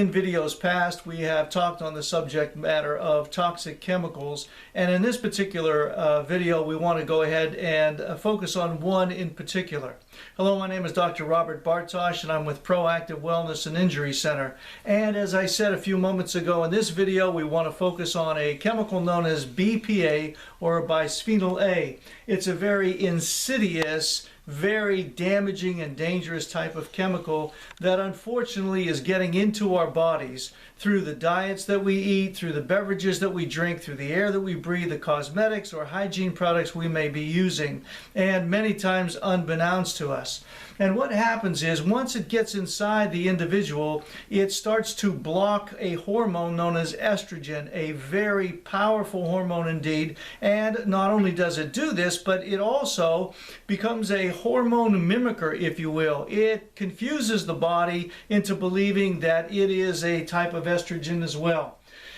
In videos past, we have talked on the subject matter of toxic chemicals, and in this particular video, we want to go ahead and focus on one in particular. Hello, my name is Dr. Robert Bartosh, and I'm with Proactive Wellness and Injury Center. And as I said a few moments ago, in this video, we want to focus on a chemical known as BPA, or bisphenol A. It's a very insidious, very damaging and dangerous type of chemical that unfortunately is getting into our bodies through the diets that we eat, through the beverages that we drink, through the air that we breathe, the cosmetics or hygiene products we may be using, and many times unbeknownst to us. And what happens is, once it gets inside the individual, it starts to block a hormone known as estrogen, a very powerful hormone indeed. And not only does it do this, but it also becomes a hormone mimicker, if you will. It confuses the body into believing that it is a type of estrogen as well.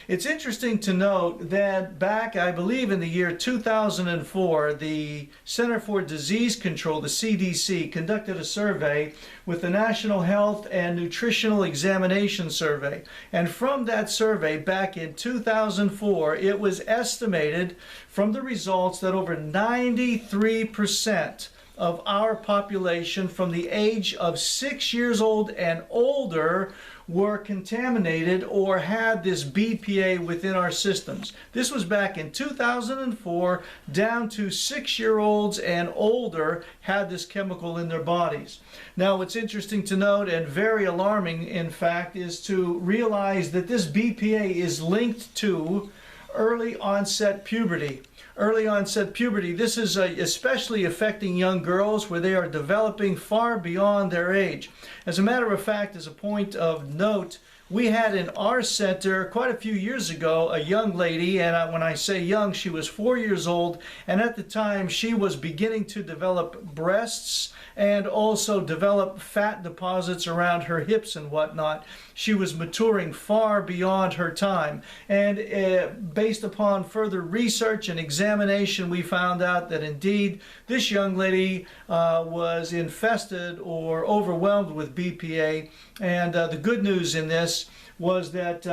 It's interesting to note that back, I believe, in the year 2004, the Center for Disease Control, the CDC, conducted a survey with the National Health and Nutritional Examination Survey. And from that survey back in 2004, it was estimated from the results that over 93% of our population from the age of 6 years old and older were contaminated or had this BPA within our systems. This was back in 2004, down to 6-year-olds and older had this chemical in their bodies. Now, what's interesting to note, and very alarming in fact, is to realize that this BPA is linked to early onset puberty. Early onset puberty, this is especially affecting young girls where they are developing far beyond their age. As a matter of fact, as a point of note, we had in our center quite a few years ago a young lady, and when I say young, she was 4 years old, and at the time she was beginning to develop breasts and also develop fat deposits around her hips and whatnot. She was maturing far beyond her time, and based upon further research and examination, we found out that indeed this young lady was infested or overwhelmed with BPA. And the good news in this was that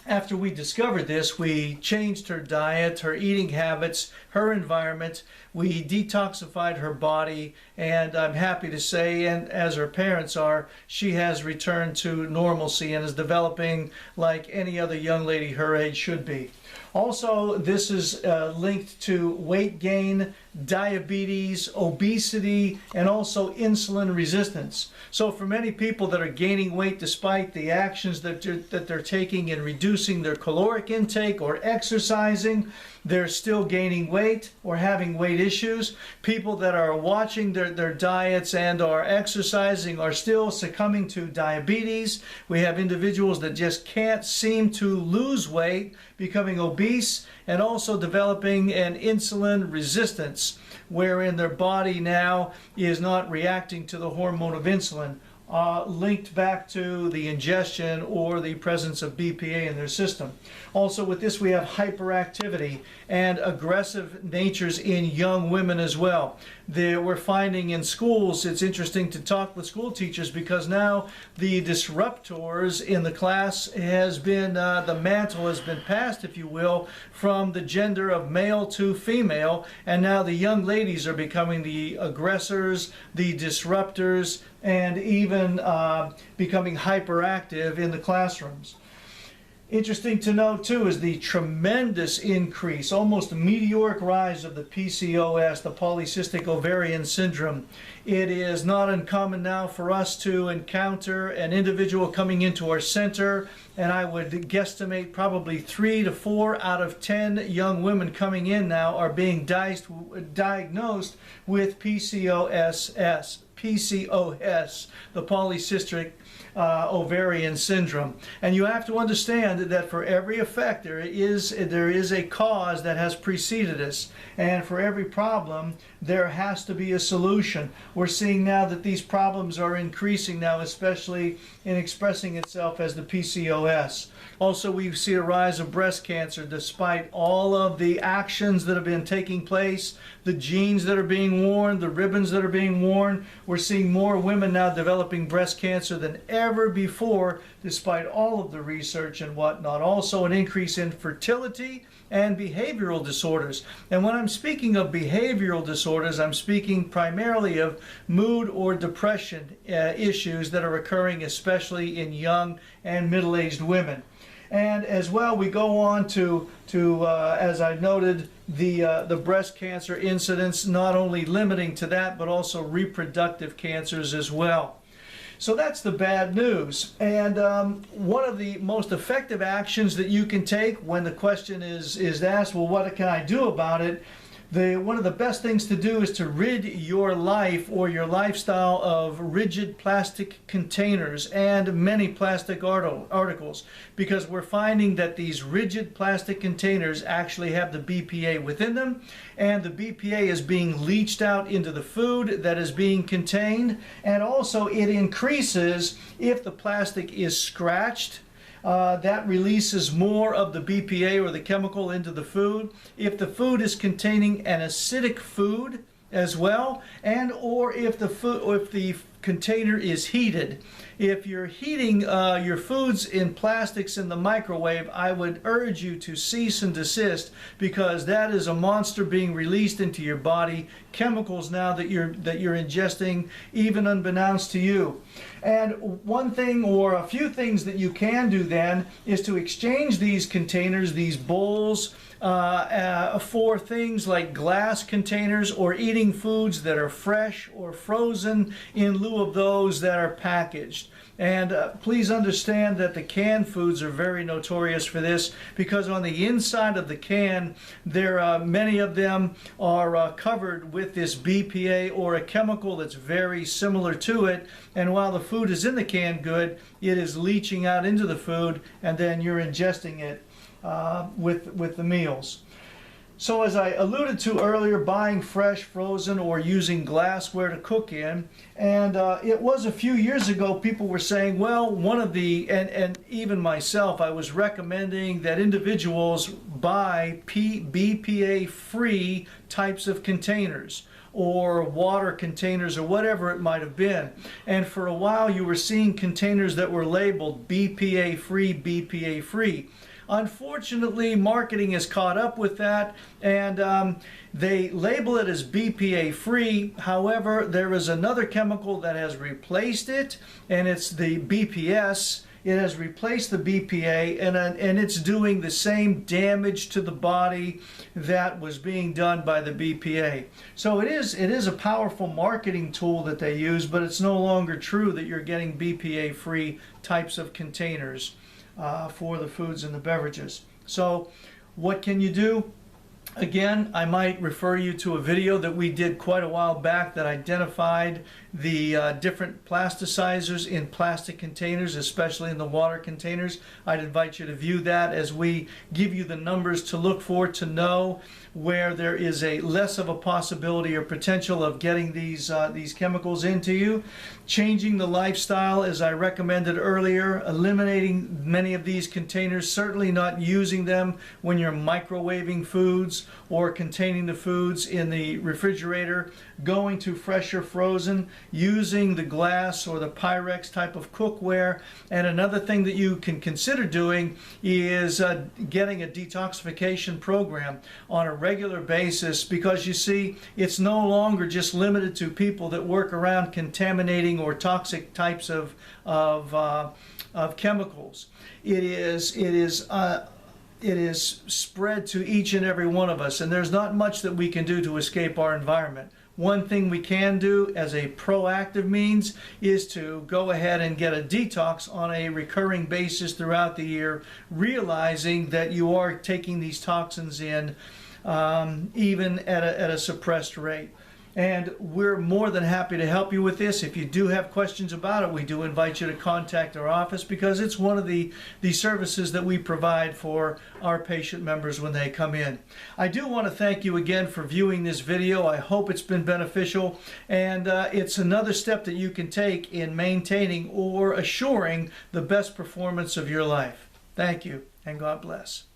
after we discovered this, we changed her diet, her eating habits, her environment. We detoxified her body, and I'm happy to say, and as her parents are, she has returned to normalcy and is developing like any other young lady her age should be. Also, this is linked to weight gain, diabetes, obesity, and also insulin resistance. So for many people that are gaining weight despite the actions that they're taking in reducing their caloric intake or exercising, they're still gaining weight or having weight issues. People that are watching their diets and are exercising are still succumbing to diabetes. We have individuals that just can't seem to lose weight, becoming obese, and also developing an insulin resistance, wherein their body now is not reacting to the hormone of insulin, linked back to the ingestion or the presence of BPA in their system. Also with this, we have hyperactivity and aggressive natures in young women as well. We're finding in schools, it's interesting to talk with school teachers because now the disruptors in the class has been, the mantle has been passed, if you will, from the gender of male to female, and now the young ladies are becoming the aggressors, the disruptors, and even becoming hyperactive in the classrooms. Interesting to note too is the tremendous increase, almost meteoric rise of the PCOS, the polycystic ovarian syndrome. It is not uncommon now for us to encounter an individual coming into our center, and I would guesstimate probably 3 to 4 out of 10 young women coming in now are being diagnosed with PCOS, the polycystic ovarian syndrome. And you have to understand that for every effect there is a cause that has preceded us, and for every problem there has to be a solution. We're seeing now that these problems are increasing now, especially in expressing itself as the PCOS. Also, we see a rise of breast cancer despite all of the actions that have been taking place, the jeans that are being worn, the ribbons that are being worn. We're seeing more women now developing breast cancer than ever ever before, despite all of the research and whatnot. Also an increase in fertility and behavioral disorders. And when I'm speaking of behavioral disorders, I'm speaking primarily of mood or depression issues that are occurring especially in young and middle-aged women. And as well, we go on to as I noted, the breast cancer incidence, not only limiting to that, but also reproductive cancers as well. So that's the bad news. And one of the most effective actions that you can take when the question is asked, well, what can I do about it? One of the best things to do is to rid your life or your lifestyle of rigid plastic containers and many plastic articles, because we're finding that these rigid plastic containers actually have the BPA within them, and the BPA is being leached out into the food that is being contained, and also it increases if the plastic is scratched. That releases more of the BPA or the chemical into the food. If the food is containing an acidic food as well, and or if the container is heated. If you're heating your foods in plastics in the microwave, I would urge you to cease and desist, because that is a monster being released into your body, chemicals now that you're ingesting, even unbeknownst to you. And one thing or a few things that you can do then is to exchange these containers, these bowls, for things like glass containers, or eating foods that are fresh or frozen in lieu of those that are packaged. And please understand that the canned foods are very notorious for this, because on the inside of the can, many of them are covered with this BPA or a chemical that's very similar to it. And while the food is in the canned good, it is leaching out into the food, and then you're ingesting it with the meals. So as I alluded to earlier, buying fresh, frozen, or using glassware to cook in, and it was a few years ago people were saying, well, and even myself, I was recommending that individuals buy BPA-free types of containers, or water containers, or whatever it might have been. And for a while you were seeing containers that were labeled BPA-free, BPA-free. Unfortunately, marketing has caught up with that, and they label it as BPA-free. However, there is another chemical that has replaced it, and it's the BPS. It has replaced the BPA, and it's doing the same damage to the body that was being done by the BPA. So it is a powerful marketing tool that they use, but it's no longer true that you're getting BPA-free types of containers for the foods and the beverages. So what can you do? Again, I might refer you to a video that we did quite a while back that identified the different plasticizers in plastic containers, especially in the water containers. I'd invite you to view that as we give you the numbers to look for, to know where there is a less of a possibility or potential of getting these chemicals into you. Changing the lifestyle, as I recommended earlier, eliminating many of these containers, certainly not using them when you're microwaving foods or containing the foods in the refrigerator, going to fresh or frozen, using the glass or the Pyrex type of cookware. And another thing that you can consider doing is getting a detoxification program on a regular basis, because you see, it's no longer just limited to people that work around contaminating or toxic types of chemicals. It is spread to each and every one of us, and there's not much that we can do to escape our environment. One thing we can do as a proactive means is to go ahead and get a detox on a recurring basis throughout the year, realizing that you are taking these toxins in even at a suppressed rate. And we're more than happy to help you with this. If you do have questions about it, we do invite you to contact our office, because it's one of the services that we provide for our patient members when they come in. I do want to thank you again for viewing this video. I hope it's been beneficial, and it's another step that you can take in maintaining or assuring the best performance of your life. Thank you, and God bless.